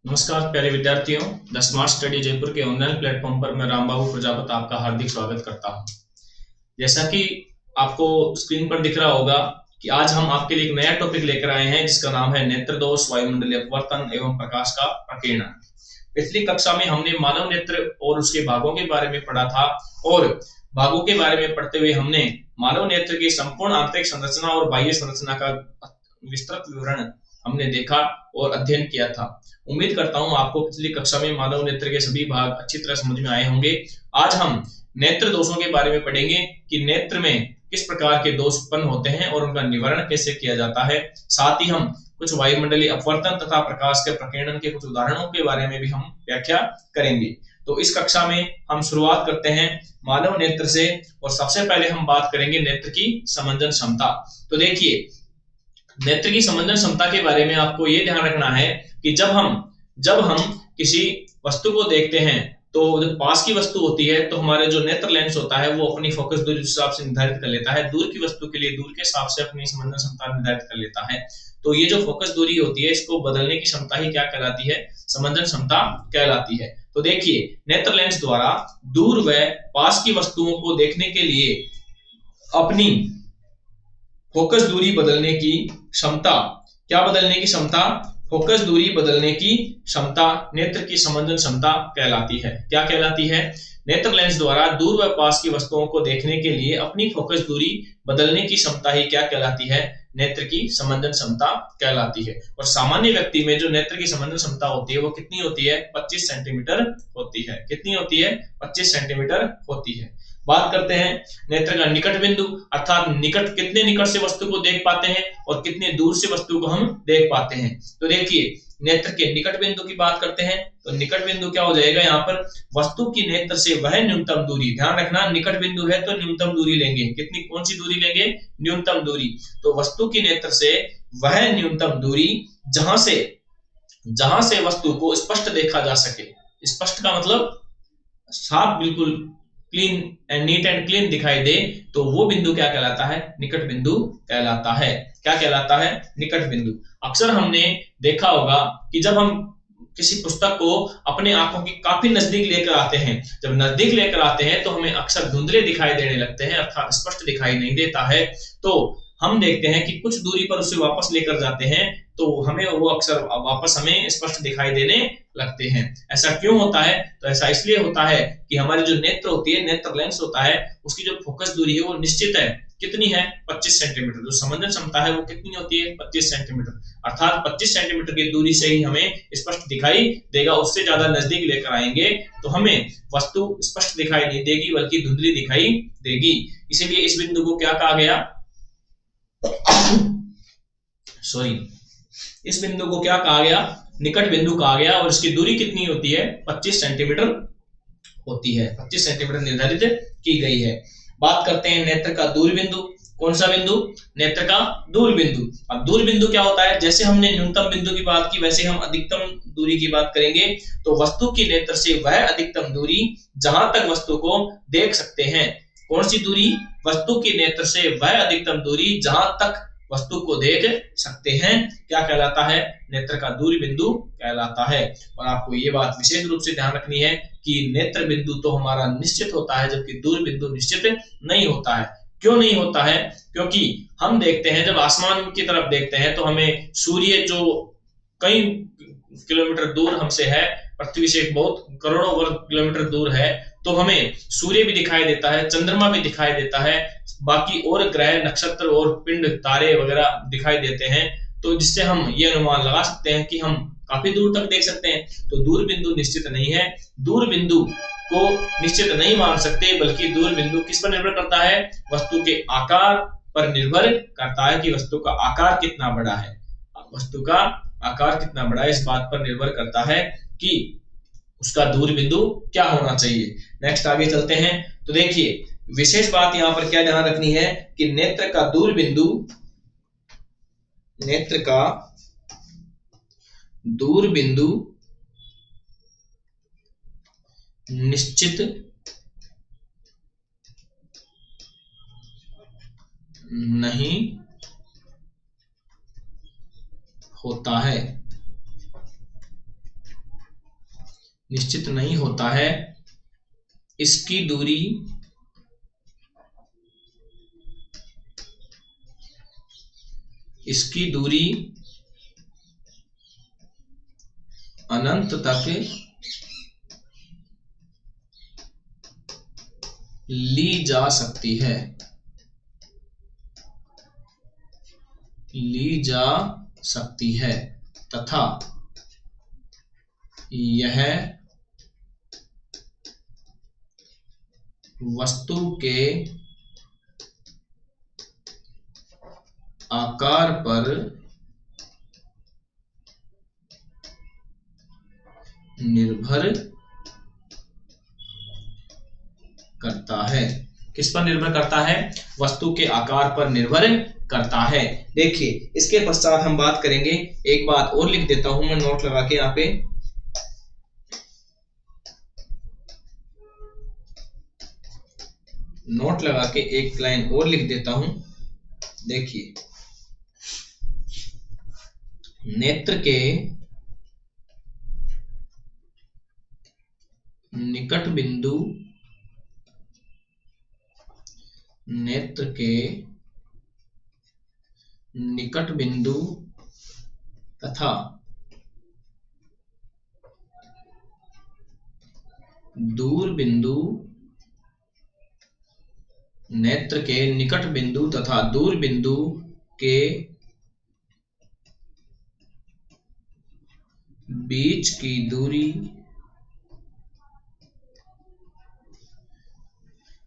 नमस्कार प्यारे विद्यार्थियों, द स्मार्ट स्टडी जयपुर के ऑनलाइन प्लेटफॉर्म पर मैं रामबाबू प्रजापत आपका हार्दिक स्वागत करता हूं। जैसा कि आपको स्क्रीन पर दिख रहा होगा कि आज हम आपके लिए एक नया टॉपिक लेकर आए हैं जिसका नाम है नेत्र दोष, वायुमंडलीय अपवर्तन एवं प्रकाश का प्रकीर्णन। पिछली कक्षा में हमने मानव नेत्र और उसके भागों के बारे में पढ़ा था और भागों के बारे में पढ़ते हुए हमने मानव नेत्र की संपूर्ण आंतरिक संरचना और बाह्य संरचना का विस्तृत विवरण हमने देखा और अध्ययन किया था। उम्मीद करता हूं आपको पिछली कक्षा में मानव नेत्र के सभी भाग अच्छी तरह समझ में आए होंगे। आज हम नेत्र दोषों के बारे में पढ़ेंगे कि नेत्र में किस प्रकार के दोष उत्पन्न होते हैं और उनका निवारण कैसे किया जाता है। साथ ही हम कुछ वायुमंडलीय अपवर्तन तथा प्रकाश के प्रकीर्णन के कुछ उदाहरणों के बारे में भी हम व्याख्या करेंगे। तो इस कक्षा में हम शुरुआत करते हैं मानव नेत्र से और सबसे पहले हम बात करेंगे नेत्र की समंजन क्षमता। तो देखिए, नेत्र की समंजन क्षमता के बारे में आपको ये ध्यान रखना है कि जब हम किसी वस्तु को देखते हैं तो जब पास की वस्तु होती है तो हमारे जो नेत्र लेंस होता है वो अपनी फोकस दूरी उस हिसाब से निर्धारित कर लेता है। दूर की वस्तु के लिए दूर के हिसाब से अपनी समंजन क्षमता निर्धारित कर लेता है। तो ये जो फोकस दूरी होती है इसको बदलने की क्षमता ही क्या कहलाती है? समंजन क्षमता कहलाती है। तो देखिए, नेत्र लेंस द्वारा दूर व पास की वस्तुओं को देखने के लिए अपनी फोकस दूरी बदलने की क्षमता, क्या बदलने की क्षमता? फोकस दूरी बदलने की क्षमता नेत्र की समंजन क्षमता कहलाती है। क्या कहलाती है? नेत्र लेंस द्वारा दूर व पास की वस्तुओं को देखने के लिए अपनी फोकस दूरी बदलने की क्षमता ही क्या कहलाती है? नेत्र की समंजन क्षमता कहलाती है। और सामान्य व्यक्ति में जो नेत्र की समंजन क्षमता होती है वो कितनी होती है? 25 सेंटीमीटर होती है। कितनी होती है? 25 सेंटीमीटर होती है। बात करते हैं नेत्र का निकट बिंदु, अर्थात निकट, कितने निकट से वस्तु को देख पाते हैं और कितने दूर से वस्तु को हम देख पाते हैं। तो देखिए, नेत्र के निकट बिंदु की बात करते हैं तो निकट बिंदु क्या हो जाएगा? यहाँ पर वस्तु की नेत्र से वह न्यूनतम दूरी, ध्यान रखना निकट बिंदु है तो न्यूनतम दूरी लेंगे। कितनी, कौन सी दूरी लेंगे? न्यूनतम दूरी। तो वस्तु की नेत्र से वह न्यूनतम दूरी जहां से वस्तु को स्पष्ट देखा जा सके। स्पष्ट का मतलब साफ, बिल्कुल clean and neat and clean दिखाई दे, तो वो बिंदु क्या कहलाता है? निकट बिंदु कहलाता है। क्या कहलाता है? निकट बिंदु। अक्सर हमने देखा होगा कि जब हम किसी पुस्तक को अपने आंखों की काफी नजदीक लेकर आते हैं, जब नजदीक लेकर आते हैं तो हमें अक्सर धुंधले दिखाई देने लगते हैं, अर्थात स्पष्ट दिखाई नहीं देता है। तो हम देखते हैं कि कुछ दूरी पर उसे वापस लेकर जाते हैं तो हमें वो अक्सर वापस हमें स्पष्ट दिखाई देने लगते हैं। ऐसा क्यों होता है? तो ऐसा इसलिए होता है कि हमारी जो नेत्र होती है, नेत्र लेंस होता है, उसकी जो फोकस दूरी है वो निश्चित है। कितनी है? 25 सेंटीमीटर। जो समंजन क्षमता है वो कितनी होती है? 25 सेंटीमीटर। अर्थात 25 सेंटीमीटर की दूरी से ही हमें स्पष्ट दिखाई देगा। उससे ज्यादा नजदीक लेकर आएंगे तो हमें वस्तु स्पष्ट दिखाई नहीं देगी बल्कि धुंधली दिखाई देगी। इसीलिए इस बिंदु को क्या कहा गया? सॉरी, इस बिंदु को क्या कहा गया? निकट बिंदु कहा गया। और इसकी दूरी कितनी होती है? 25 सेंटीमीटर होती है। 25 सेंटीमीटर निर्धारित की गई है। बात करते हैं नेत्र का दूर बिंदु। कौन सा बिंदु? नेत्र का दूर बिंदु। अब दूर बिंदु क्या होता है? जैसे हमने न्यूनतम बिंदु की बात की वैसे हम अधिकतम दूरी की बात करेंगे। तो वस्तु की नेत्र से वह अधिकतम दूरी जहां तक वस्तु को देख सकते हैं। कौन सी दूरी? वस्तु की नेत्र से वह अधिकतम दूरी जहां तक वस्तु को देख सकते हैं क्या कहलाता है? नेत्र का दूर बिंदु कहलाता है। और आपको ये बात विशेष रूप से ध्यान रखनी है कि नेत्र बिंदु तो हमारा निश्चित होता है जबकि दूर बिंदु निश्चित नहीं होता है। क्यों नहीं होता है? क्योंकि हम देखते हैं, जब आसमान की तरफ देखते हैं तो हमें सूर्य जो कई किलोमीटर दूर हमसे है, पृथ्वी से बहुत करोड़ों वर्ग किलोमीटर दूर है, तो हमें सूर्य भी दिखाई देता है, चंद्रमा भी दिखाई देता है, बाकी और ग्रह, नक्षत्र और पिंड, तारे वगैरह दिखाई देते हैं। तो जिससे हम ये अनुमान लगा सकते हैं कि हम काफी दूर तक देख सकते हैं। तो दूर बिंदु निश्चित नहीं है। दूर बिंदु को निश्चित नहीं मान सकते बल्कि दूर बिंदु किस पर निर्भर करता है? वस्तु के आकार पर निर्भर करता है कि वस्तु का आकार कितना बड़ा है। वस्तु का आकार कितना बड़ा है इस बात पर निर्भर करता है कि उसका दूर बिंदु क्या होना चाहिए। नेक्स्ट आगे चलते हैं। तो देखिए, विशेष बात यहां पर क्या ध्यान रखनी है कि नेत्र का दूर बिंदु, नेत्र का दूर बिंदु निश्चित नहीं होता है। निश्चित नहीं होता है, इसकी दूरी अनंत तक ली जा सकती है तथा यह वस्तु के आकार पर निर्भर करता है। किस पर निर्भर करता है? वस्तु के आकार पर निर्भर करता है। देखिए, इसके पश्चात हम बात करेंगे, एक बात और लिख देता हूं मैं नोट लगा के यहाँ पे। नोट लगा के एक लाइन और लिख देता हूं। देखिए, नेत्र के निकट बिंदु तथा दूर बिंदु, नेत्र के निकट बिंदु तथा दूर बिंदु के बीच की दूरी,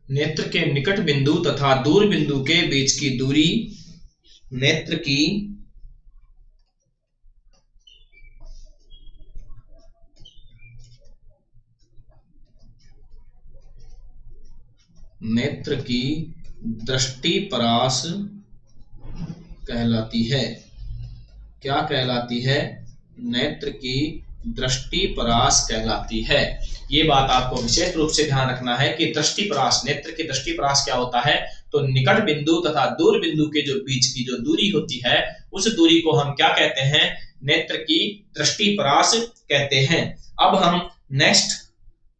नेत्र के निकट बिंदु तथा दूर बिंदु के बीच की दूरी नेत्र की दृष्टिपरास कहलाती है। क्या कहलाती है? नेत्र की दृष्टिपरास कहलाती है। ये बात आपको विशेष रूप से ध्यान रखना है कि दृष्टिपरास, नेत्र की दृष्टिपरास क्या होता है? तो निकट बिंदु तथा दूर बिंदु के जो बीच की जो दूरी होती है, उस दूरी को हम क्या कहते हैं? नेत्र की दृष्टिपरास कहते हैं। अब हम नेक्स्ट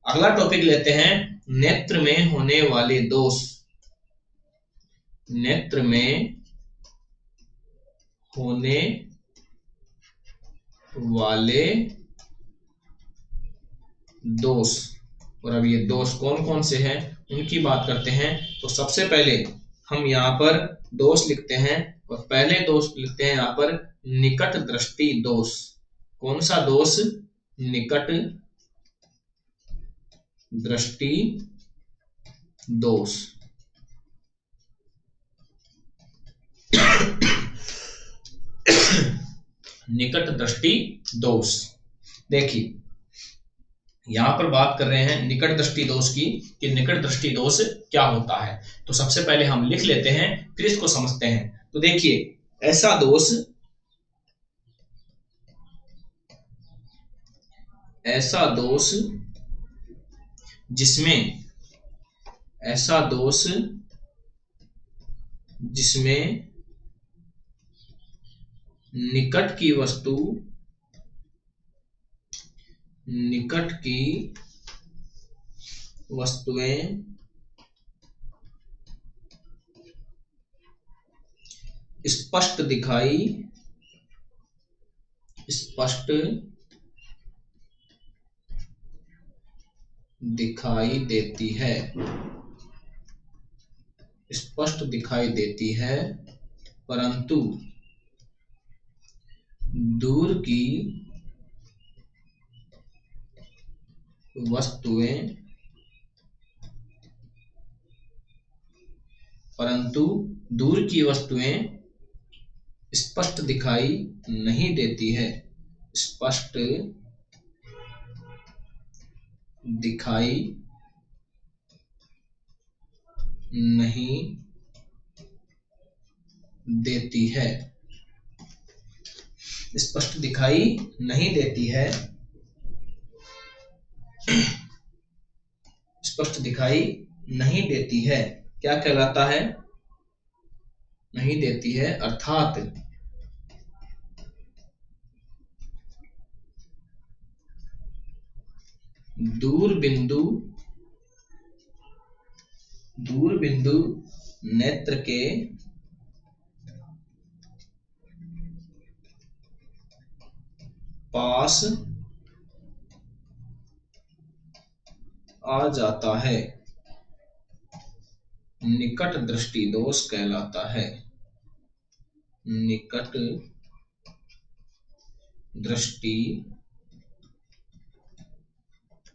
अगला टॉपिक लेते हैं, नेत्र में होने वाले दोष। नेत्र में होने वाले दोष, और अब ये दोष कौन कौन से हैं उनकी बात करते हैं। तो सबसे पहले हम यहाँ पर दोष लिखते हैं, और पहले दोष लिखते हैं यहाँ पर निकट दृष्टि दोष। कौन सा दोष? निकट दृष्टि दोष। निकट दृष्टि दोष। देखिए, यहां पर बात कर रहे हैं निकट दृष्टि दोष की, कि निकट दृष्टि दोष क्या होता है। तो सबसे पहले हम लिख लेते हैं, फिर इसको समझते हैं। तो देखिए, ऐसा दोष जिसमें निकट की वस्तुएं स्पष्ट दिखाई देती है, परंतु दूर की वस्तुएं स्पष्ट दिखाई नहीं देती है। स्पष्ट दिखाई नहीं देती है। स्पष्ट दिखाई नहीं देती है। स्पष्ट दिखाई नहीं देती है क्या कहलाता है? नहीं देती है, अर्थात दूर बिंदु नेत्र के पास आ जाता है, निकट दृष्टि दोष कहलाता है। निकट दृष्टि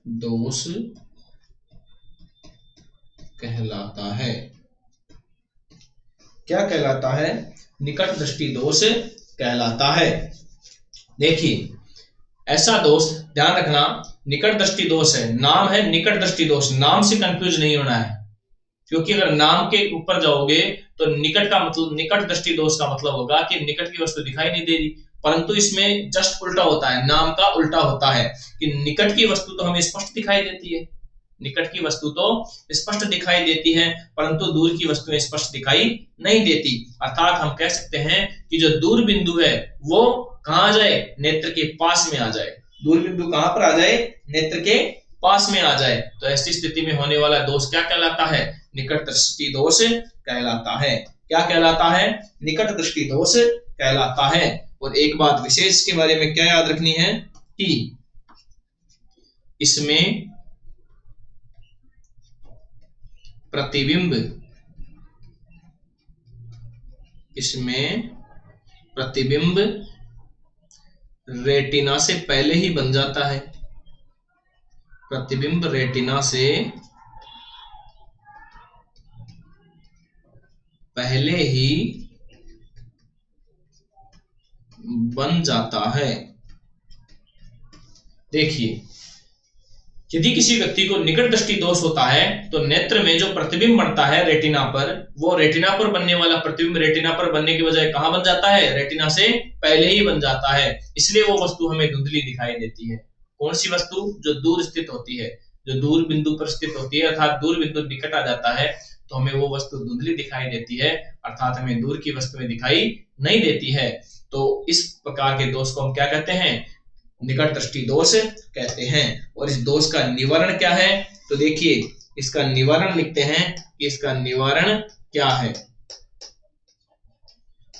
दोष कहलाता है। क्या कहलाता है? निकट दृष्टि दोष कहलाता है। देखिए, ऐसा दोष ध्यान रखना, निकट दृष्टि दोष है, नाम है निकट दृष्टि दोष, नाम से कंफ्यूज नहीं होना है, क्योंकि अगर नाम के ऊपर जाओगे तो निकट का मतलब, निकट दृष्टि दोष का मतलब होगा कि निकट की वस्तु दिखाई नहीं दे रही, परंतु इसमें जस्ट उल्टा होता है, नाम का उल्टा होता है कि निकट की वस्तु तो हमें स्पष्ट दिखाई देती है, निकट की वस्तु तो स्पष्ट दिखाई देती है, परंतु दूर की वस्तुएं स्पष्ट दिखाई नहीं देती। अर्थात हम कह सकते हैं कि जो दूर बिंदु है वो कहां आ जाए? नेत्र के पास में आ जाए। दूर बिंदु कहां पर आ जाए? नेत्र के पास में आ जाए। तो ऐसी स्थिति में होने वाला दोष क्या कहलाता है? निकट दृष्टि दोष कहलाता है। क्या कहलाता है? निकट दृष्टि दोष कहलाता है। और एक बात विशेष के बारे में क्या याद रखनी है कि इसमें प्रतिबिंब रेटिना से पहले ही बन जाता है। प्रतिबिंब रेटिना से पहले ही बन जाता है। देखिए, यदि किसी व्यक्ति को निकट दृष्टि दोष होता है तो नेत्र में जो प्रतिबिंब बनता है रेटिना पर, वो रेटिना पर बनने वाला प्रतिबिंब रेटिना पर बनने की बजाय कहां बन जाता है? रेटिना से पहले ही बन जाता है। इसलिए वो वस्तु हमें धुंधली दिखाई देती है। कौन सी वस्तु? जो दूर स्थित होती है, जो दूर बिंदु पर स्थित होती है, अर्थात दूर बिंदु निकट आ जाता है तो हमें वो वस्तु धुंधली दिखाई देती है, अर्थात हमें दूर की वस्तुएं दिखाई नहीं देती है। तो इस प्रकार के दोष को हम क्या कहते हैं? निकट दृष्टि दोष कहते हैं। और इस दोष का निवारण क्या है? तो देखिए, इसका निवारण लिखते हैं कि इसका निवारण क्या है।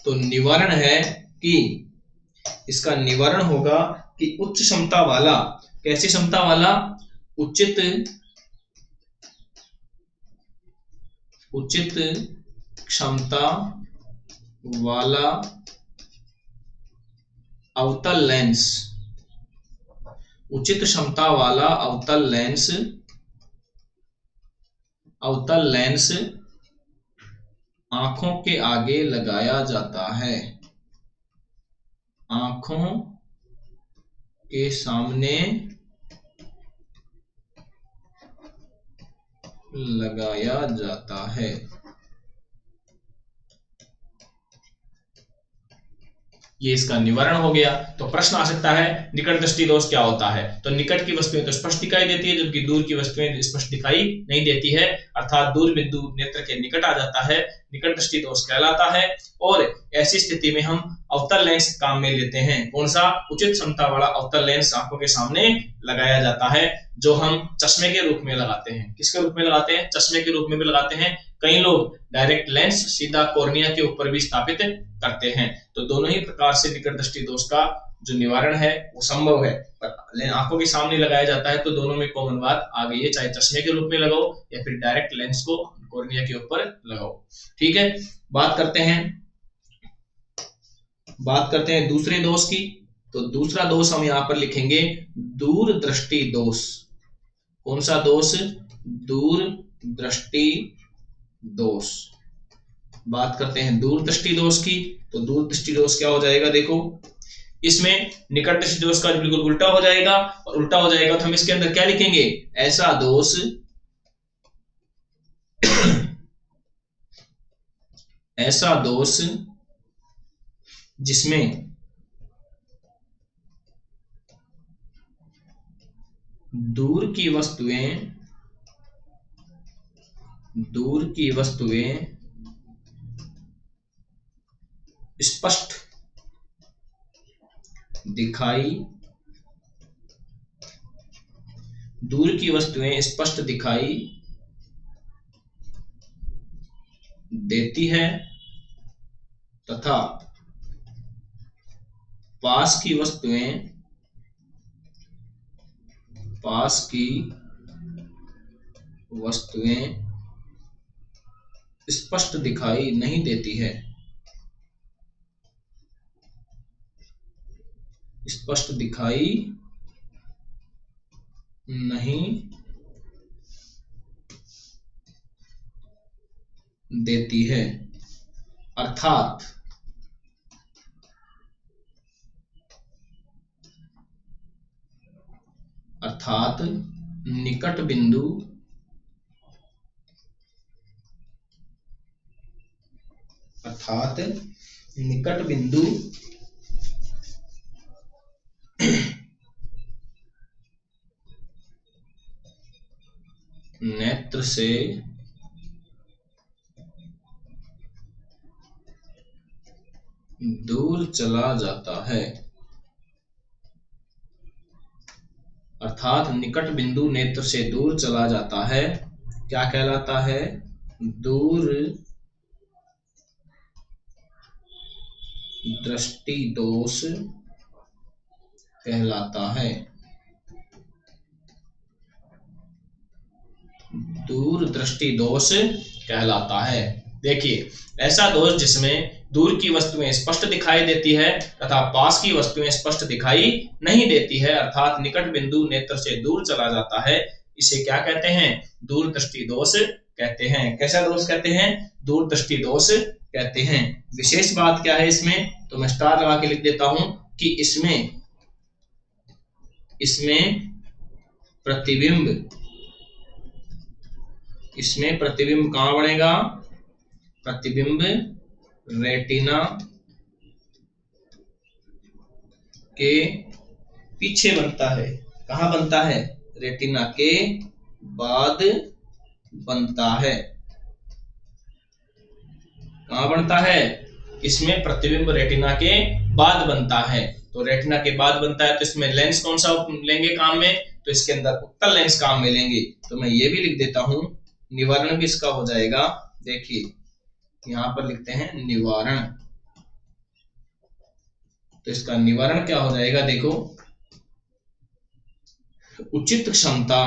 तो निवारण है कि इसका निवारण होगा कि उच्च क्षमता वाला, कैसी क्षमता वाला? उचित क्षमता वाला अवतल लेंस, उचित क्षमता वाला अवतल लेंस आंखों के आगे लगाया जाता है। आंखों के सामने लगाया जाता है। ये इसका निवारण हो गया। तो प्रश्न आ सकता है निकट दृष्टि दोष क्या होता है? तो निकट की वस्तुएं तो स्पष्ट दिखाई देती है, जबकि दूर की वस्तुएं स्पष्ट दिखाई नहीं देती है, अर्थात दूर बिंदु नेत्र के निकट आ जाता है, निकट दृष्टि दोष कहलाता है। और ऐसी स्थिति में हम अवतल लेंस काम में लेते हैं। कौन सा? उचित क्षमता वाला अवतल लेंस आंखों के सामने लगाया जाता है, जो हम चश्मे के रूप में लगाते हैं। किसके रूप में लगाते हैं? चश्मे के रूप में भी लगाते हैं। कई लोग डायरेक्ट लेंस सीधा कॉर्निया के ऊपर भी स्थापित करते हैं। तो दोनों ही प्रकार से निकट दृष्टि दोष का जो निवारण है वो संभव है, पर आंखों के सामने लगाया जाता है तो दोनों में कॉमन बात आ गई है, चाहे चश्मे के रूप में लगाओ या फिर डायरेक्ट लेंस को कॉर्निया के ऊपर लगाओ। ठीक है, बात करते हैं दूसरे दोष की। तो दूसरा दोष हम यहां पर लिखेंगे दूर दृष्टि दोष। कौन सा दोष? दूर दृष्टि दोष। बात करते हैं दूर दृष्टि दोष की। तो दूर दृष्टि दोष क्या हो जाएगा? देखो, इसमें निकट दृष्टि दोष का बिल्कुल उल्टा हो जाएगा, और उल्टा हो जाएगा तो हम इसके अंदर क्या लिखेंगे? ऐसा दोष ऐसा दोष जिसमें दूर की वस्तुएं स्पष्ट दिखाई दूर की वस्तुएं स्पष्ट दिखाई देती है तथा पास की वस्तुएं स्पष्ट दिखाई नहीं देती है। स्पष्ट दिखाई नहीं देती है, अर्थात निकट बिंदु नेत्र से दूर चला जाता है। अर्थात निकट बिंदु नेत्र से दूर चला जाता है, क्या कहलाता है? दूर दृष्टि दोष कहलाता है। दूर दृष्टि दोष कहलाता है। देखिए, ऐसा दोष जिसमें दूर की वस्तुएं स्पष्ट दिखाई देती है तथा पास की वस्तुएं स्पष्ट दिखाई नहीं देती है, अर्थात निकट बिंदु नेत्र से दूर चला जाता है, इसे क्या कहते हैं? दूर दृष्टि दोष कहते हैं। कैसा दोष कहते हैं? दूर दृष्टि दोष कहते हैं। विशेष बात क्या है इसमें? तो मैं स्टार लगा के लिख देता हूं कि इसमें प्रतिबिंब कहां बनेगा? प्रतिबिंब रेटिना के पीछे बनता है। कहां बनता है? रेटिना के बाद बनता है। कहां बनता है? इसमें प्रतिबिंब रेटिना के बाद बनता है। तो रेटिना के बाद बनता है तो इसमें लेंस कौन सा लेंगे काम में? तो इसके अंदर उत्तल लेंस काम में लेंगे। तो मैं ये भी लिख देता हूं, निवारण भी इसका हो जाएगा। देखिए, यहां पर लिखते हैं निवारण। तो इसका निवारण क्या हो जाएगा? देखो, उचित क्षमता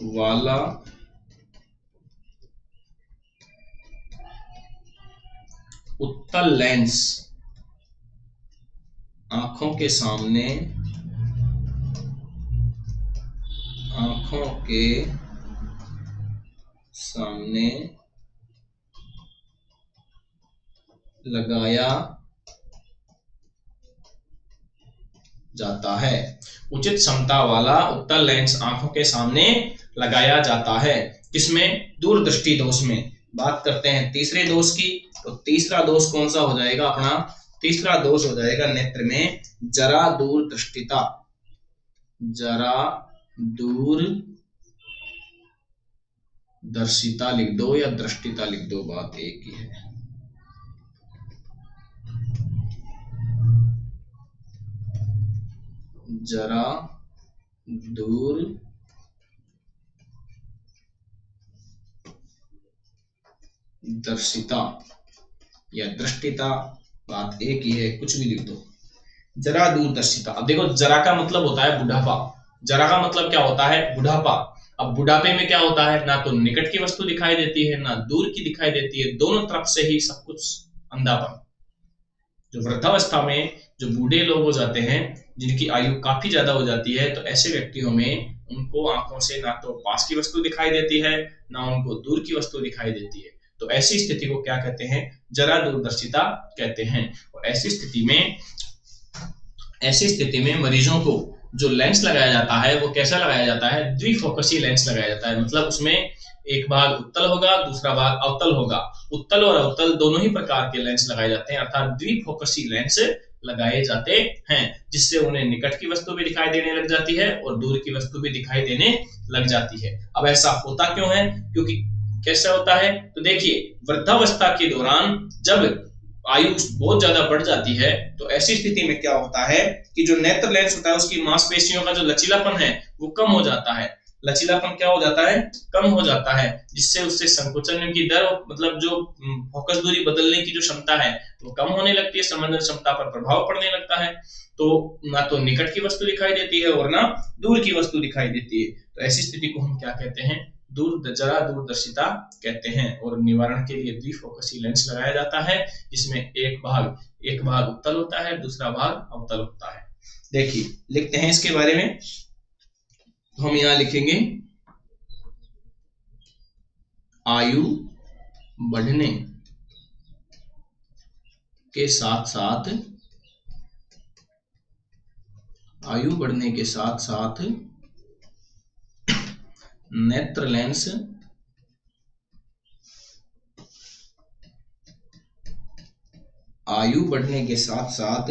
वाला उत्तल लेंस आंखों के सामने लगाया जाता है। उचित क्षमता वाला उत्तल लेंस आंखों के सामने लगाया जाता है। किसमें? दूरदृष्टि दोष में। बात करते हैं तीसरे दोष की। तो तीसरा दोष कौन सा हो जाएगा अपना? तीसरा दोष हो जाएगा नेत्र में जरा दूरदृष्टिता। जरा दूरदर्शिता लिख दो या दृष्टिता लिख दो, बात एक ही है। जरा दूरदर्शिता या दृष्टिता, बात एक ही है, कुछ भी लिख दो। जरा दूरदर्शिता। अब देखो, जरा का मतलब होता है बुढ़ापा। जरा का मतलब क्या होता है? बुढ़ापा। अब बुढ़ापे में क्या होता है? ना तो निकट की वस्तु दिखाई देती है, ना दूर की दिखाई देती है, दोनों तरफ से ही सब कुछ अंधापन। जो वृद्धावस्था में जो बूढ़े लोग हो जाते हैं, जिनकी आयु काफी ज्यादा हो जाती है, तो ऐसे व्यक्तियों में उनको आंखों से ना तो पास की वस्तु दिखाई देती है, ना उनको दूर की वस्तु दिखाई देती है। तो ऐसी स्थिति को क्या कहते हैं? जरा दूरदर्शिता कहते हैं। और ऐसी स्थिति में मरीजों को जो लेंस लगाया जाता है वो कैसा लगाया जाता है? द्विफोकसी लेंस लगाया जाता है। मतलब उसमें एक भाग उत्तल होगा, दूसरा भाग अवतल होगा। उत्तल और अवतल दोनों ही प्रकार के लेंस लगाए जाते हैं, अर्थात द्विफोकसी लेंस लगाए जाते हैं, जिससे उन्हें निकट की वस्तु भी दिखाई देने लग जाती है और दूर की वस्तु भी दिखाई देने लग जाती है। अब ऐसा होता क्यों है? क्योंकि कैसे होता है? तो देखिए, वृद्धावस्था के दौरान जब आयु बहुत ज्यादा बढ़ जाती है, तो ऐसी स्थिति में क्या होता है कि जो नेत्र लेंस होता है उसकी मांसपेशियों का जो लचीलापन है वो कम हो जाता है। लचीलापन क्या हो जाता है, कम हो जाता है, जिससे उससे संकुचन की दर, मतलब जो फोकस दूरी बदलने की जो क्षमता है वो कम होने लगती है, संवेदन क्षमता पर प्रभाव पड़ने लगता है। तो ना तो निकट की वस्तु दिखाई देती है और ना दूर की वस्तु दिखाई देती है। तो ऐसी स्थिति को हम क्या कहते हैं, जरा दूरदर्शिता कहते हैं। और निवारण के लिए द्विफोकसी लेंस लगाया जाता है, जिसमें एक भाग उत्तल होता है, दूसरा भाग अवतल होता है। देखिए लिखते हैं इसके बारे में, तो हम यहां लिखेंगे आयु बढ़ने के साथ साथ नेत्र लेंस आयु बढ़ने के साथ साथ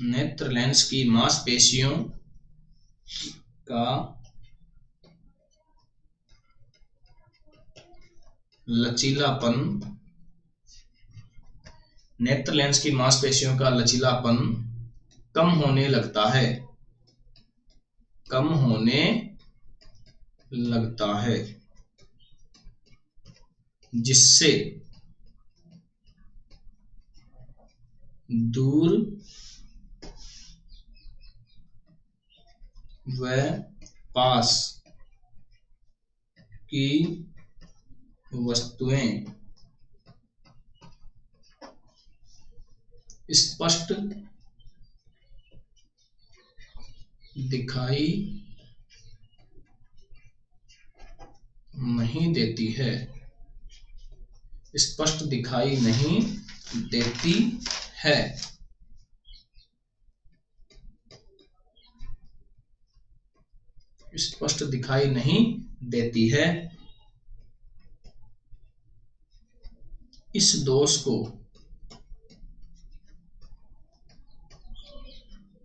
नेत्र लेंस की मांसपेशियों का लचीलापन कम होने लगता है, जिससे दूर व पास की वस्तुएं स्पष्ट दिखाई नहीं देती है। स्पष्ट दिखाई नहीं देती है। स्पष्ट दिखाई नहीं देती है। इस दोष को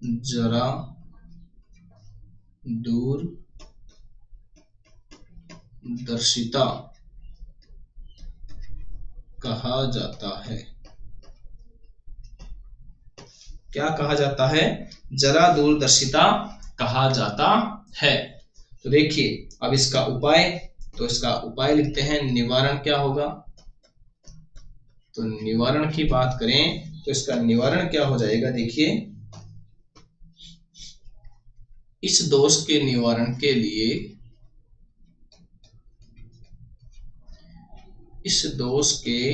जरा दूरदर्शिता कहा जाता है। क्या कहा जाता है? जरा दूरदर्शिता कहा जाता है। तो देखिए अब इसका उपाय, तो इसका उपाय लिखते हैं। निवारण क्या होगा? तो निवारण की बात करें तो इसका निवारण क्या हो जाएगा? देखिए, इस दोष के निवारण के लिए, इस दोष के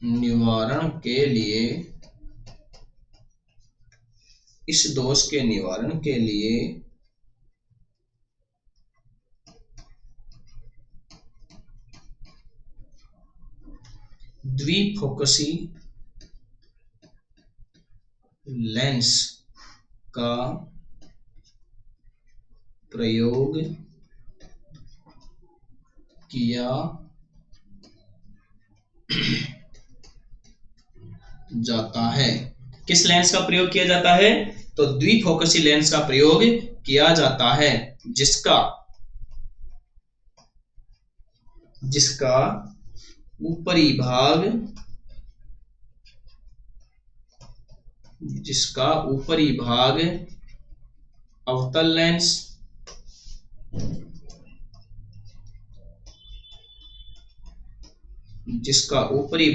निवारण के लिए, इस दोष के निवारण के लिए द्विफोकसी लेंस का प्रयोग किया जाता है। किस लेंस का प्रयोग किया जाता है? तो द्विफोकसी लेंस का प्रयोग किया जाता है, जिसका ऊपरी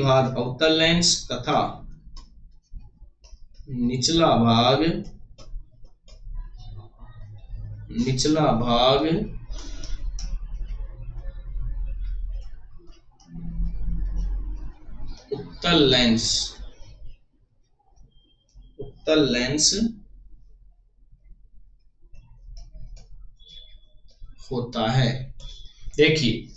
भाग अवतल लेंस तथा निचला भाग उत्तल लेंस होता है। देखिए,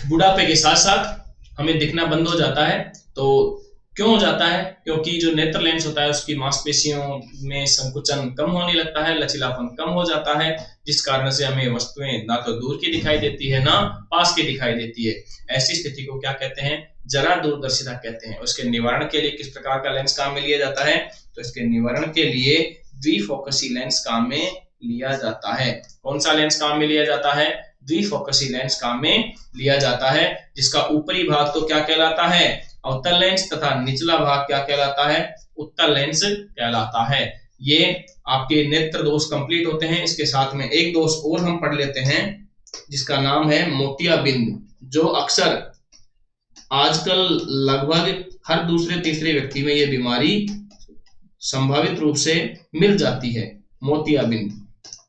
बुढ़ापे के साथ साथ हमें दिखना बंद हो जाता है। तो क्यों हो जाता है? क्योंकि जो नेत्र लेंस होता है उसकी मांसपेशियों में संकुचन कम होने लगता है, लचीलापन कम हो जाता है, जिस कारण से हमें वस्तुएं ना तो दूर की दिखाई देती है ना पास की दिखाई देती है। ऐसी स्थिति को क्या कहते हैं? जरा दूरदर्शिता कहते हैं। उसके निवारण के लिए किस प्रकार का लेंस काम में लिया जाता है? तो इसके निवारण के लिए द्विफोकसी लेंस काम में लिया जाता है। कौन सा लेंस काम में लिया जाता है? द्विफोकसी लेंस काम में लिया जाता है, जिसका ऊपरी भाग तो क्या कहलाता है? अवतल लेंस, तथा निचला भाग क्या कहलाता है? उत्तल लेंस कहलाता है। ये आपके नेत्र दोष कंप्लीट होते हैं। इसके साथ में एक दोष और हम पढ़ लेते हैं, जिसका नाम है मोतियाबिंद, जो अक्सर आजकल लगभग हर दूसरे तीसरे व्यक्ति में ये बीमारी संभावित रूप से मिल जाती है। मोतियाबिंद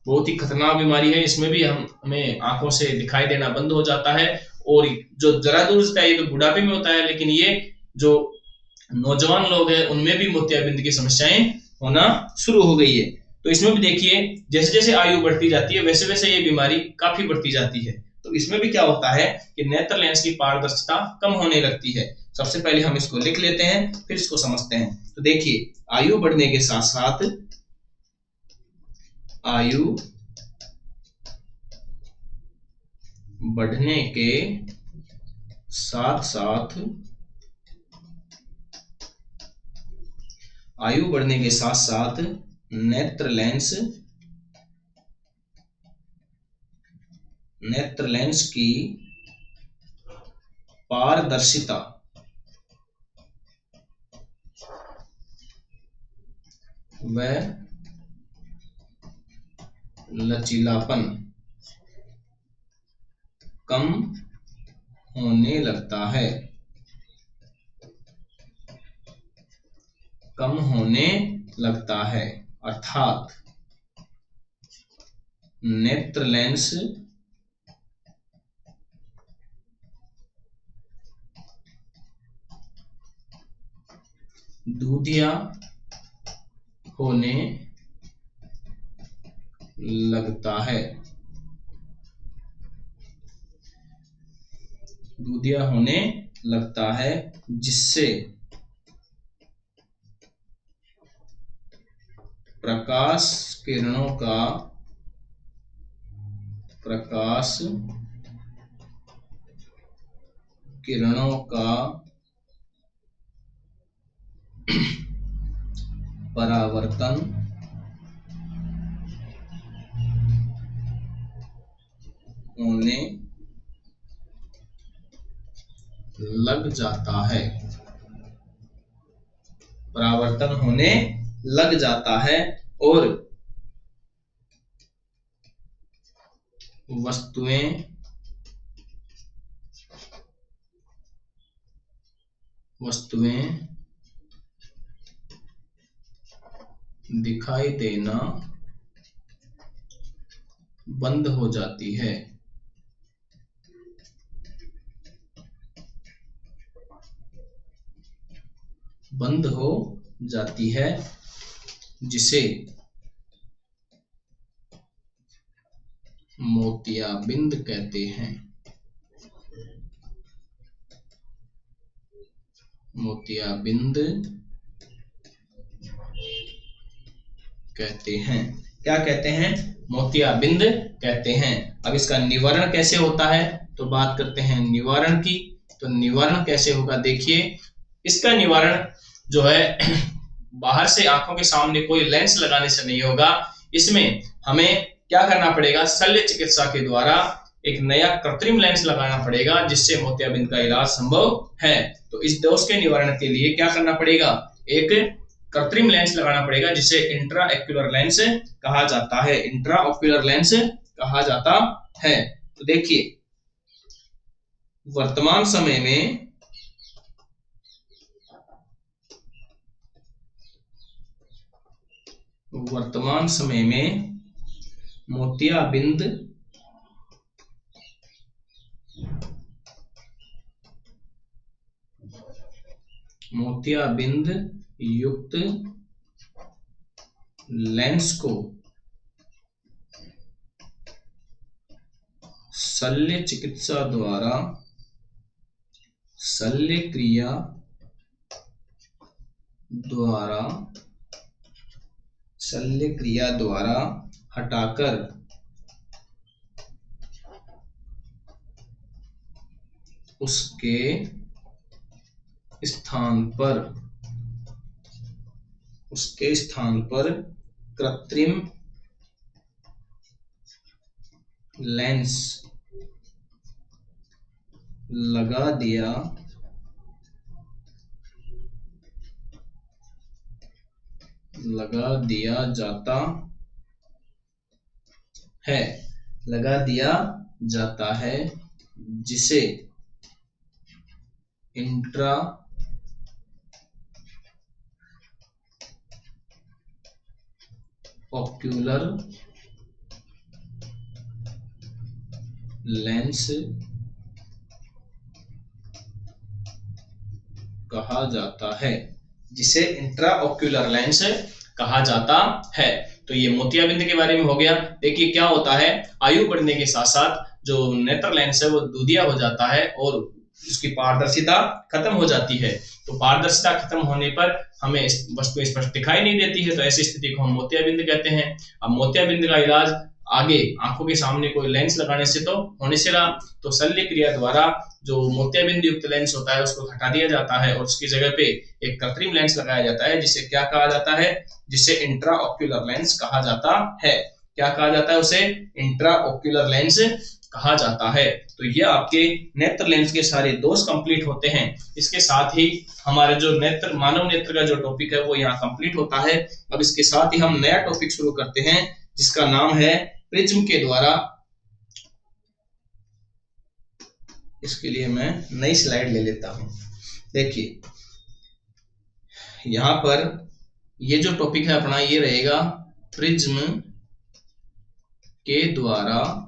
बहुत ही खतरनाक बीमारी है। इसमें भी हमें आंखों से दिखाई देना बंद हो जाता है, और जो जरा दूर ये तो बुढ़ापे में होता है, लेकिन ये जो नौजवान लोग हैं उनमें भी मोतियाबिंद की समस्याएं होना शुरू हो गई है। तो इसमें भी देखिए, जैसे जैसे आयु बढ़ती जाती है वैसे वैसे ये बीमारी काफी बढ़ती जाती है। तो इसमें भी क्या होता है कि नेत्र लेंस की पारदर्शिता कम होने लगती है। सबसे पहले हम इसको लिख लेते हैं, फिर इसको समझते हैं। तो देखिए, आयु बढ़ने के साथ साथ आयु बढ़ने के साथ साथ आयु बढ़ने के साथ साथ नेत्र लेंस की पारदर्शिता व लचीलापन कम होने लगता है। अर्थात नेत्र लेंस दूधिया होने लगता है। जिससे प्रकाश किरणों का परावर्तन होने लग जाता है और वस्तुएं दिखाई देना बंद हो जाती है। जिसे मोतियाबिंद कहते हैं। क्या कहते हैं? मोतियाबिंद कहते हैं। अब इसका निवारण कैसे होता है, तो बात करते हैं निवारण की। तो निवारण कैसे होगा, देखिए, इसका निवारण जो है बाहर से आंखों के सामने कोई लेंस लगाने से नहीं होगा। इसमें हमें क्या करना पड़ेगा? शल्य चिकित्सा के द्वारा एक नया कृत्रिम लेंस लगाना पड़ेगा, जिससे मोतियाबिंद का इलाज संभव है। तो इस दोष के निवारण के लिए क्या करना पड़ेगा? एक कृत्रिम लेंस लगाना पड़ेगा, जिसे इंट्राओक्यूलर लेंस कहा जाता है। तो देखिए, वर्तमान समय में मोतियाबिंद युक्त लेंस को शल्य चिकित्सा द्वारा शल्य क्रिया द्वारा हटाकर उसके स्थान पर, उसके स्थान पर कृत्रिम लेंस लगा दिया जाता है, लगा दिया जाता है, जिसे इंट्रा ऑक्यूलर लेंस कहा जाता है, जिसे इंट्राओक्यूलर लेंस कहा जाता है। तो ये मोतियाबिंद के बारे में हो गया। देखिए क्या होता है, आयु बढ़ने के साथ साथ जो नेत्र लेंस है वो दूधिया हो जाता है और उसकी पारदर्शिता खत्म हो जाती है। तो पारदर्शिता खत्म होने पर हमें वस्तु स्पष्ट दिखाई नहीं देती है, तो ऐसी स्थिति को हम मोतियाबिंद कहते हैं। अब मोतियाबिंद का इलाज आगे आंखों के सामने कोई लेंस लगाने से तो होने से रहा, तो शल्य क्रिया द्वारा जो मोतियाबिंद युक्त लेंस होता है उसको हटा दिया जाता है और उसकी जगह पे एक कृत्रिम लेंस लगाया जाता है, जिसे क्या कहा जाता है, जिसे इंट्राओक्यूलर लेंस कहा जाता है। क्या कहा जाता है उसे? इंट्राओक्यूलर लेंस कहा जाता है। तो ये आपके नेत्र लेंस के सारे दोष कंप्लीट होते हैं। इसके साथ ही हमारे जो नेत्र, मानव नेत्र का जो टॉपिक है वो यहाँ कंप्लीट होता है। अब इसके साथ ही हम नया टॉपिक शुरू करते हैं जिसका नाम है प्रिज्म के द्वारा। इसके लिए मैं नई स्लाइड ले लेता हूं। देखिए यहां पर ये जो टॉपिक है अपना ये रहेगा प्रिज्म के द्वारा,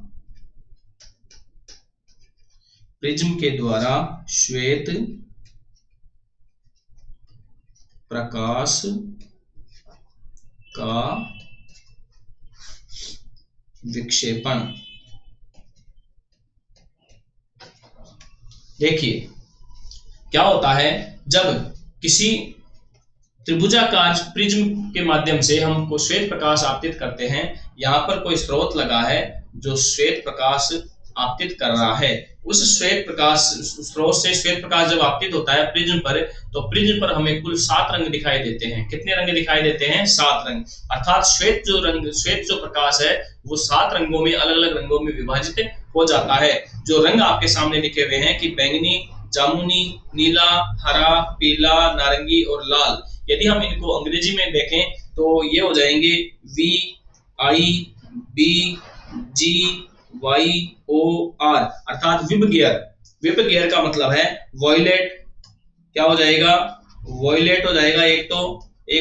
प्रिज्म के द्वारा श्वेत प्रकाश का विक्षेपण। देखिए क्या होता है, जब किसी त्रिभुजाकार प्रिज्म के माध्यम से हम श्वेत प्रकाश आपतित करते हैं, यहाँ पर कोई स्रोत लगा है जो श्वेत प्रकाश आपतित कर रहा है। उस श्वेत प्रकाश स्रोत से श्वेत प्रकाश जब आपतित होता है प्रिज्म पर, तो प्रिज्म पर हमें कुल 7 रंग दिखाई देते हैं। कितने रंग दिखाई देते हैं? 7 रंग। अर्थात श्वेत जो प्रकाश है वो 7 रंगों में, अलग अलग रंगों में विभाजित हो जाता है। जो रंग आपके सामने लिखे हुए हैं कि बैंगनी, जामुनी, नीला, हरा, पीला, नारंगी और लाल, यदि हम इनको अंग्रेजी में देखें तो ये हो जाएंगे VIBGYOR, अर्थात विबगियर। विबगियर का मतलब है वॉयलेट। क्या हो जाएगा? वॉयलेट हो जाएगा एक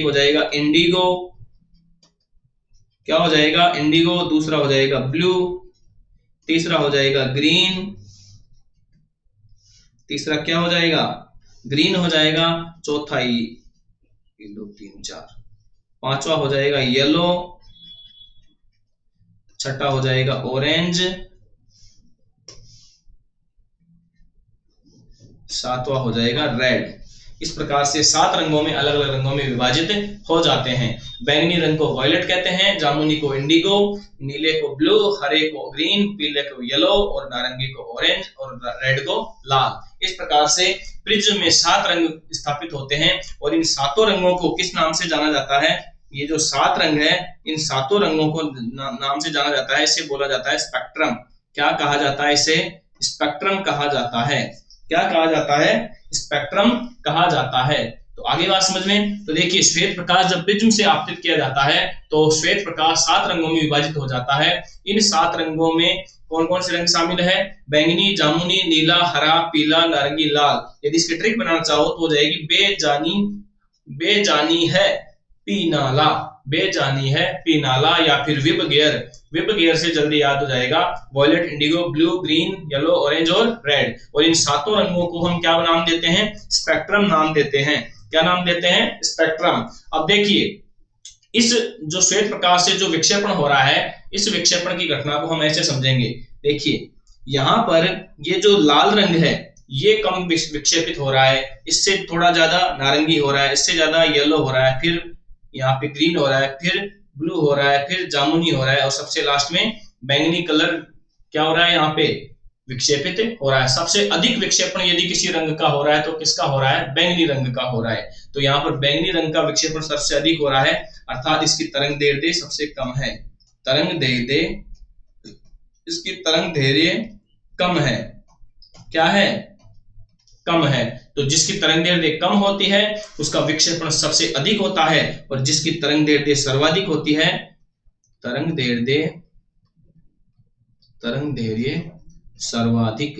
हो जाएगा इंडिगो। क्या हो जाएगा? इंडिगो। दूसरा हो जाएगा ब्लू, तीसरा हो जाएगा ग्रीन, तीसरा क्या हो जाएगा? ग्रीन हो जाएगा। चौथा 1 2 3 4, पांचवा हो जाएगा येलो, छठा हो जाएगा ऑरेंज, सातवां हो जाएगा रेड। इस प्रकार से 7 रंगों में, अलग अलग रंगों में विभाजित हो जाते हैं। बैंगनी रंग को वॉयलेट कहते हैं, जामुनी को इंडिगो, नीले को ब्लू, हरे को ग्रीन, पीले को येलो और नारंगी को ऑरेंज और रेड को लाल। इस प्रकार से प्रिज्म में 7 रंग स्थापित होते हैं और इन 7 रंगों को किस नाम से जाना जाता है? ये जो 7 रंग है, इन 7 रंगों को नाम से जाना जाता है। इसे बोला जाता है स्पेक्ट्रम। क्या कहा जाता है? इसे स्पेक्ट्रम कहा जाता है। क्या कहा जाता है? स्पेक्ट्रम कहा जाता है। तो आगे बात समझ में। तो देखिए श्वेत प्रकाश जब प्रिज्म से आपतित किया जाता है तो श्वेत प्रकाश 7 रंगों में विभाजित हो जाता है। इन 7 रंगों में कौन कौन से रंग शामिल है? बैंगनी, जामुनी, नीला, हरा, पीला, नारंगी, लाल। यदि इसकी ट्रिक बनाना चाहो तो हो जाएगी बेजानी है पीनाला, बेजानी है पीनाला, या फिर विबगियर। विबगियर से जल्दी याद हो जाएगा violet, indigo, blue, green, yellow, orange और रेड। और इन 7 रंगों को हम क्या नाम देते हैं? स्पेक्ट्रम नाम देते हैं। क्या नाम देते हैं? स्पेक्ट्रम। अब देखिए इस जो श्वेत प्रकाश से जो विक्षेपण हो रहा है, इस विक्षेपण की घटना को हम ऐसे समझेंगे। देखिए यहाँ पर ये जो लाल रंग है ये कम विक्षेपित हो रहा है, इससे थोड़ा ज्यादा नारंगी हो रहा है, इससे ज्यादा येलो हो रहा है, फिर यहाँ पे ग्रीन हो रहा है, फिर ब्लू हो रहा है, फिर जामुनी हो रहा है और सबसे लास्ट में बैंगनी कलर क्या हो रहा है? यहाँ पे विक्षेपित हो रहा है। सबसे अधिक विक्षेपण यदि किसी रंग का हो रहा है तो किसका हो रहा है? बैंगनी रंग का हो रहा है। तो यहाँ पर बैंगनी रंग का विक्षेपण सबसे अधिक हो रहा है, अर्थात इसकी तरंग दैर्ध्य सबसे कम है। तरंग दैर्ध्य, इसकी तरंग दैर्ध्य कम है। क्या है? कम है। तो जिसकी तरंग दैर्ध्य कम होती है उसका विक्षेपण सबसे अधिक होता है, और जिसकी तरंग दैर्ध्य सर्वाधिक होती है, तरंग दैर्ध्य सर्वाधिक,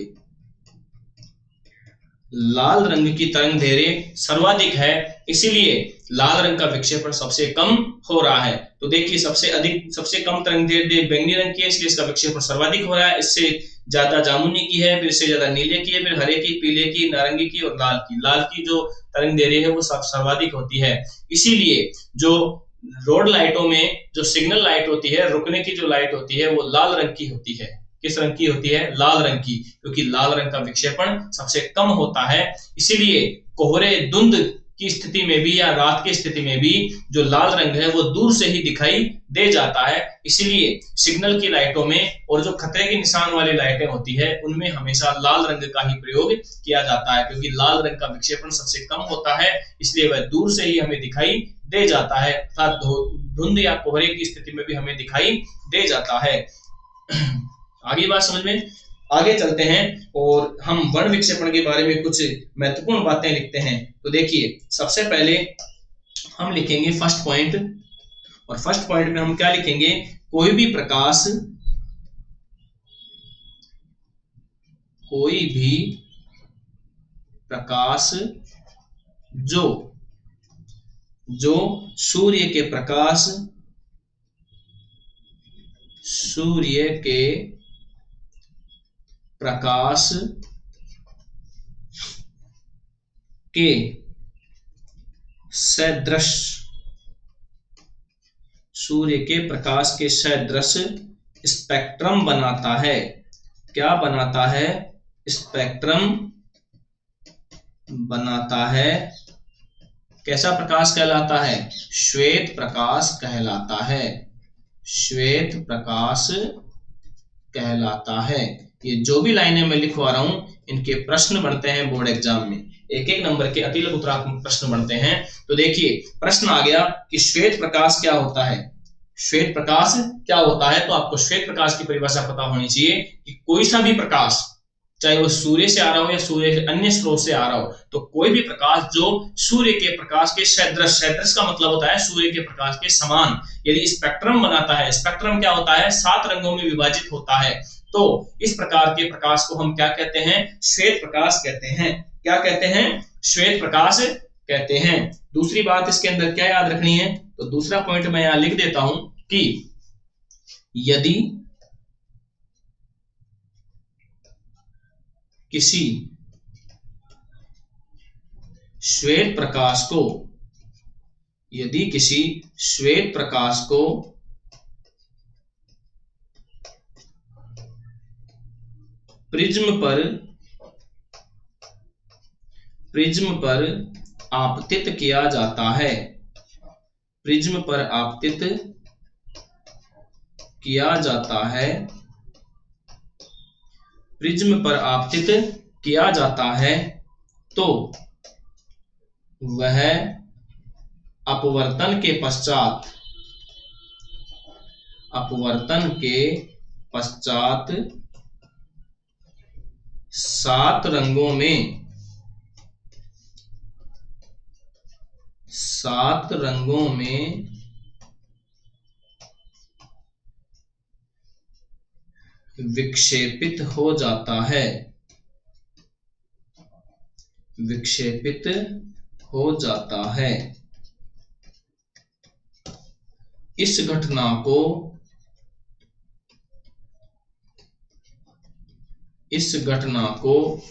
लाल रंग की तरंग दैर्ध्य सर्वाधिक है, इसीलिए लाल रंग का विक्षेपण सबसे कम हो रहा है। तो देखिए सबसे कम तरंग दैर्ध्य बैंगनी रंग की है, इसलिए इसका विक्षेपण सर्वाधिक हो रहा है। इससे ज्यादा जामुनी की है, फिर इससे ज्यादा नीले की है, फिर हरे की, पीले की, नारंगी की और लाल की। लाल की जो तरंग दैर्ध्य है वो सर्वाधिक होती है। इसीलिए जो रोड लाइटों में जो सिग्नल लाइट होती है, रुकने की जो लाइट होती है, वो लाल रंग की होती है। किस रंग की होती है? लाल रंग की, क्योंकि लाल रंग का विक्षेपण सबसे कम होता है। इसीलिए कोहरे धुंध की स्थिति में भी या रात की स्थिति में भी जो लाल रंग है वो दूर से ही दिखाई दे जाता है। इसीलिए सिग्नल की लाइटों में और जो खतरे के निशान वाली लाइटें होती है उनमें हमेशा लाल रंग का ही प्रयोग किया जाता है, क्योंकि लाल रंग का विक्षेपण सबसे कम होता है, इसलिए वह दूर से ही हमें दिखाई दे जाता है, अर्थात धुंध या कोहरे की स्थिति में भी हमें दिखाई दे जाता है। आगे बात समझ में? आगे चलते हैं और हम वर्ण विक्षेपण के बारे में कुछ महत्वपूर्ण बातें लिखते हैं। तो देखिए सबसे पहले हम लिखेंगे फर्स्ट पॉइंट, और फर्स्ट पॉइंट में हम क्या लिखेंगे? कोई भी प्रकाश जो सूर्य के प्रकाश के सदृश, सूर्य के प्रकाश के सदृश स्पेक्ट्रम बनाता है। क्या बनाता है? स्पेक्ट्रम बनाता है। कैसा प्रकाश कहलाता है? श्वेत प्रकाश कहलाता है। श्वेत प्रकाश कहलाता है। ये जो भी लाइनें मैं लिखवा रहा हूं इनके प्रश्न बनते हैं बोर्ड एग्जाम में, एक एक नंबर के अति लघुत्तरात्मक प्रश्न बनते हैं। तो देखिए प्रश्न आ गया कि श्वेत प्रकाश क्या होता है? श्वेत प्रकाश क्या होता है? तो आपको श्वेत प्रकाश की परिभाषा पता होनी चाहिए कि कोई सा भी प्रकाश, चाहे वो सूर्य से आ रहा हो या सूर्य के अन्य स्रोत से आ रहा हो, तो कोई भी प्रकाश जो सूर्य के प्रकाश के सदृश, सदृश का मतलब होता है सूर्य के प्रकाश के समान, यदि स्पेक्ट्रम बनाता है। स्पेक्ट्रम क्या होता है? 7 रंगों में विभाजित होता है। तो इस प्रकार के प्रकाश को हम क्या कहते हैं? श्वेत प्रकाश कहते हैं। क्या कहते हैं? श्वेत प्रकाश कहते हैं। दूसरी बात इसके अंदर क्या याद रखनी है? तो दूसरा पॉइंट मैं यहां लिख देता हूं कि यदि किसी श्वेत प्रकाश को प्रिज्म पर आपतित किया जाता है, प्रिज्म पर आपतित किया जाता है, प्रिज्म पर आपतित किया जाता है, तो वह अपवर्तन के पश्चात 7 रंगों में विक्षेपित हो जाता है, विक्षेपित हो जाता है। इस घटना को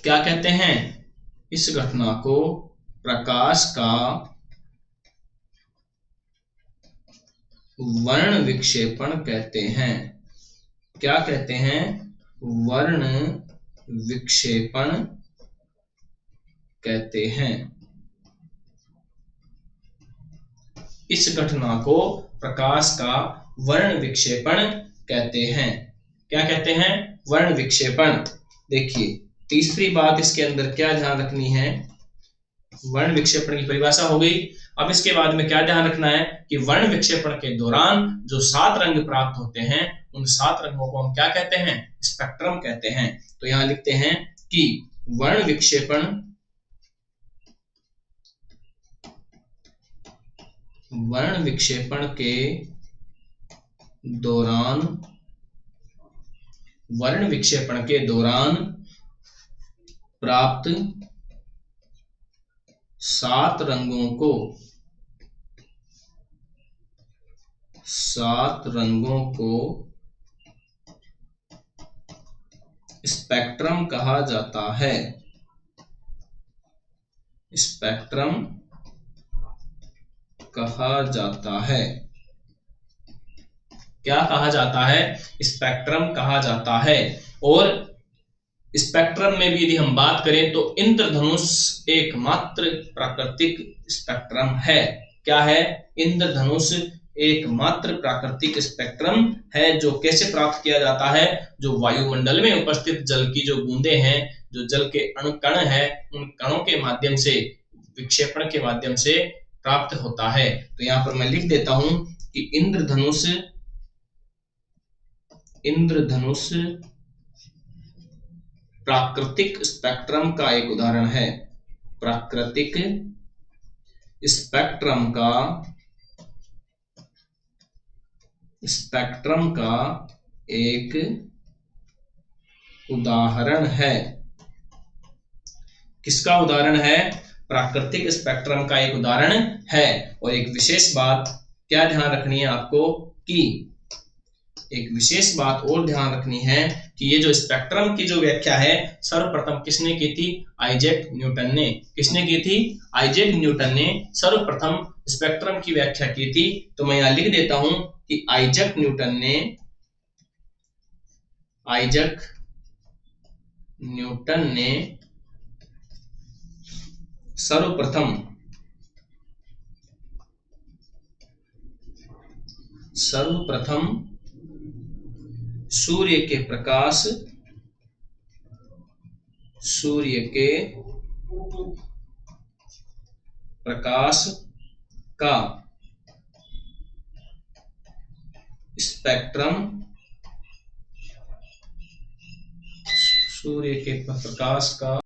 क्या कहते हैं? इस घटना को प्रकाश का वर्ण विक्षेपण कहते हैं। क्या कहते हैं? वर्ण विक्षेपण कहते हैं। इस घटना को प्रकाश का वर्ण विक्षेपण कहते हैं। क्या कहते हैं? वर्ण विक्षेपण। देखिए तीसरी बात इसके अंदर क्या ध्यान रखनी है, वर्ण विक्षेपण की परिभाषा हो गई। अब इसके बाद में क्या ध्यान रखना है कि वर्ण विक्षेपण के दौरान जो 7 रंग प्राप्त होते हैं उन 7 रंगों को हम क्या कहते हैं, स्पेक्ट्रम कहते हैं। तो यहां लिखते हैं कि वर्ण विक्षेपण के दौरान प्राप्त 7 रंगों को स्पेक्ट्रम कहा जाता है। क्या कहा जाता है, स्पेक्ट्रम कहा जाता है। और स्पेक्ट्रम में भी यदि हम बात करें तो इंद्रधनुष एकमात्र प्राकृतिक स्पेक्ट्रम है। क्या है, इंद्रधनुष एकमात्र प्राकृतिक स्पेक्ट्रम है। जो कैसे प्राप्त किया जाता है, जो वायुमंडल में उपस्थित जल की जो बूंदे हैं, जो जल के अणुकण है, उन कणों के माध्यम से, विक्षेपण के माध्यम से प्राप्त होता है। तो यहां पर मैं लिख देता हूं कि इंद्रधनुष प्राकृतिक स्पेक्ट्रम का एक उदाहरण है। प्राकृतिक स्पेक्ट्रम का एक उदाहरण है। किसका उदाहरण है, प्राकृतिक स्पेक्ट्रम का एक उदाहरण है। और एक विशेष बात क्या ध्यान रखनी है आपको, कि एक विशेष बात और ध्यान रखनी है कि ये जो स्पेक्ट्रम की जो व्याख्या है सर्वप्रथम किसने की थी, आइजैक न्यूटन ने। किसने की थी, आइजैक न्यूटन ने सर्वप्रथम स्पेक्ट्रम की व्याख्या की थी। तो मैं यहां लिख देता हूं कि आइजैक न्यूटन ने सर्वप्रथम सूर्य के प्रकाश का स्पेक्ट्रम, सूर्य के प्रकाश का